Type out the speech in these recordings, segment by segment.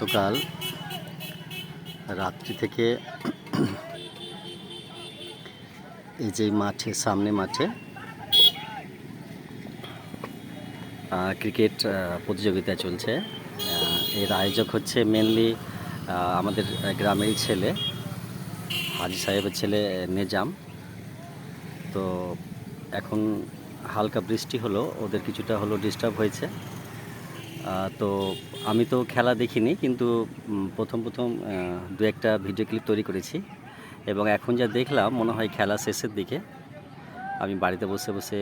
গতকাল রাত্রি থেকে এই যে মাঠে, সামনে মাঠে ক্রিকেট প্রতিযোগিতা চলছে। এর আয়োজক হচ্ছে মেনলি আমাদের গ্রামেরই ছেলে, হাজি সাহেবের ছেলে নেজাম। তো এখন হালকা বৃষ্টি হলো, ওদের কিছুটা হলো ডিস্টার্ব হয়েছে। তো আমি তো খেলা দেখিনি, কিন্তু প্রথম দু একটা ভিডিও ক্লিপ তৈরি করেছি, এবং এখন যা দেখলাম মনে হয় খেলা শেষের দিকে। আমি বাড়িতে বসে বসে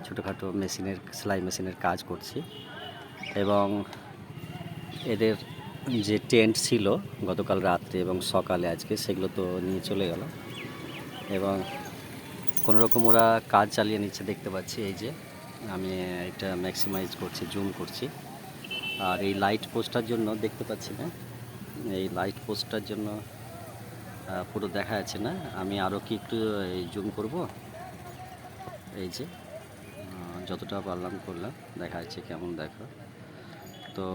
ছোটোখাটো সেলাই মেশিনের কাজ করছি, এবং এদের যে টেন্ট ছিল গতকাল রাত্রে এবং সকালে আজকে, সেগুলো তো নিয়ে চলে গেল, এবং কোনোরকম ওরা কাজ চালিয়ে নিচ্ছে দেখতে পাচ্ছি। এই যে আমি এটা ম্যাক্সিমাইজ করছি, জুম করছি। আর এই লাইট পোস্টটার জন্য দেখতে পাচ্ছি না, এই লাইট পোস্টটার জন্য পুরো দেখা যাচ্ছে না। আমি আরও কি একটু জুম করব, এই যে যতটা পারলাম করলাম, দেখা যাচ্ছে কেমন দেখো। তো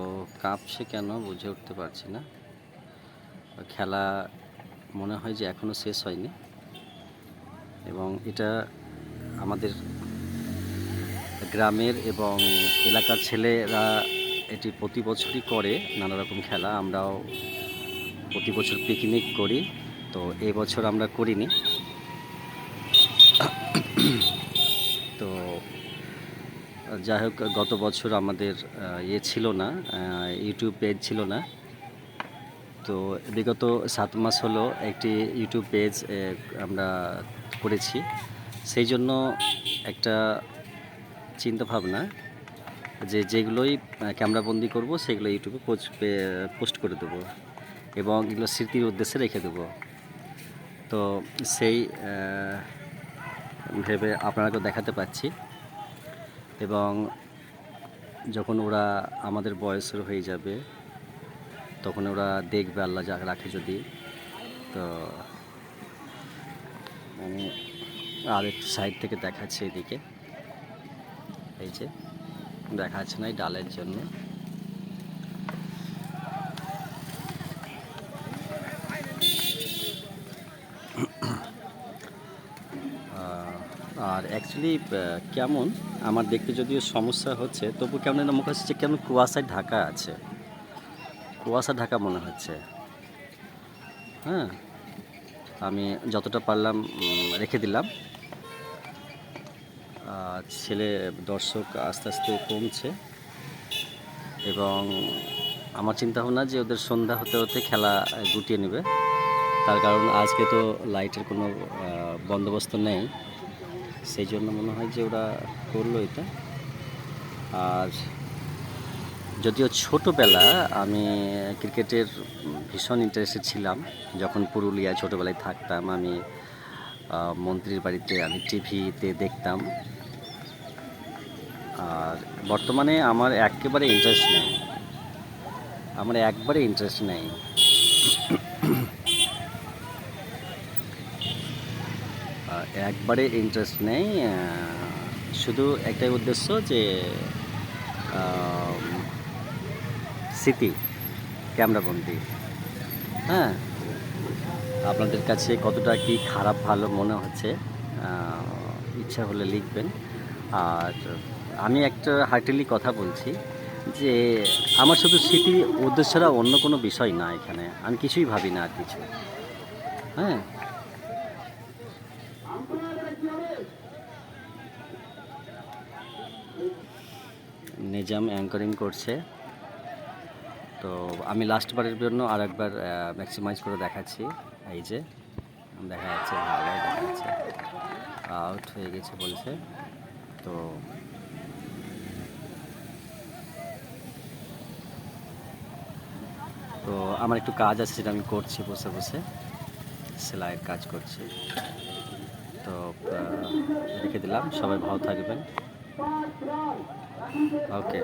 কাঁপছে কেন বুঝে উঠতে পারছি না। খেলা মনে হয় যে এখনও শেষ হয়নি, এবং এটা আমাদের গ্রামের এবং এলাকার ছেলেরা এটি প্রতি বছরই করে নানা রকম খেলা। আমরাও প্রতি বছর পিকনিক করি, তো এই বছর আমরা করিনি। তো যাই হোক, গত বছর আমাদের ছিল না, ইউটিউব পেজ ছিল না। তো বিগত 7 মাস হলো একটি ইউটিউব পেজ আমরা করেছি। সেই জন্য একটা চিন্তা ভাবনা যে যেগুলোই ক্যামেরাবন্দি করব সেগুলো ইউটিউবে পোস্ট করে দেবো, এবং এগুলো স্মৃতির উদ্দেশ্যে রেখে দেবো। তো সেই ভেবে আপনারাকেও দেখাতে পাচ্ছি, এবং যখন ওরা আমাদের বয়সের হয়ে যাবে তখন ওরা দেখবে, আল্লাহ যা রাখে যদি। তো আমি আর একটু সাইড থেকে দেখাচ্ছি, এদিকে এই যে দেখা যাচ্ছে না এই ডালের জন্য। আর অ্যাকচুয়ালি কেমন আমার দেখতে যদিও সমস্যা হচ্ছে, তবু কেমন যেন মুখ হচ্ছে, কেমন কুয়াশায় ঢাকা আছে, কুয়াশা ঢাকা মনে হচ্ছে। হ্যাঁ, আমি যতটা পারলাম রেখে দিলাম। ছেলে দর্শক আস্তে আস্তে কমছে, এবং আমার চিন্তা ভাবনা যে ওদের সন্ধ্যা হতে হতে খেলা গুটিয়ে নেবে। তার কারণ আজকে তো লাইটের কোনো বন্দোবস্ত নেই, সেই জন্য মনে হয় যে ওরা করলো এটা। আর যদিও ছোটোবেলা আমি ক্রিকেটের ভীষণ ইন্টারেস্টেড ছিলাম, যখন পুরুলিয়ায় ছোটোবেলায় থাকতাম, আমি মন্ত্রীর বাড়িতে আমি টিভিতে দেখতাম। আর বর্তমানে আমার একেবারে ইন্টারেস্ট নেই, আমার একবারে ইন্টারেস্ট নেই। একবারে ইন্টারেস্ট নেই, শুধু একটাই উদ্দেশ্য যে স্মৃতি ক্যামেরাবন্দি। হ্যাঁ, আপনাদের কাছে কতটা কি খারাপ ভালো মনে হচ্ছে ইচ্ছা হলে লিখবেন। আর আমি একটা হার্টেলি কথা বলছি যে আমার শুধু স্মৃতি উদ্দেশ্য ছাড়া অন্য কোনো বিষয় না, এখানে আমি কিছুই ভাবি না আর কিছু। হ্যাঁ, নিজাম অ্যাঙ্করিং করছে। তো আমি লাস্টবারের জন্য আর একবার ম্যাক্সিমাইজ করে দেখাচ্ছি। এই যে দেখা যাচ্ছে, ভালো দেখা যাচ্ছে, আউট হয়ে গেছে বলছে। তো তো আমার একটু কাজ আছে, সেটা আমি করছি, বসে বসে সেলাইয়ের কাজ করছি। তো রেখে দিলাম, সবাই ভালো থাকবেন। ওকে।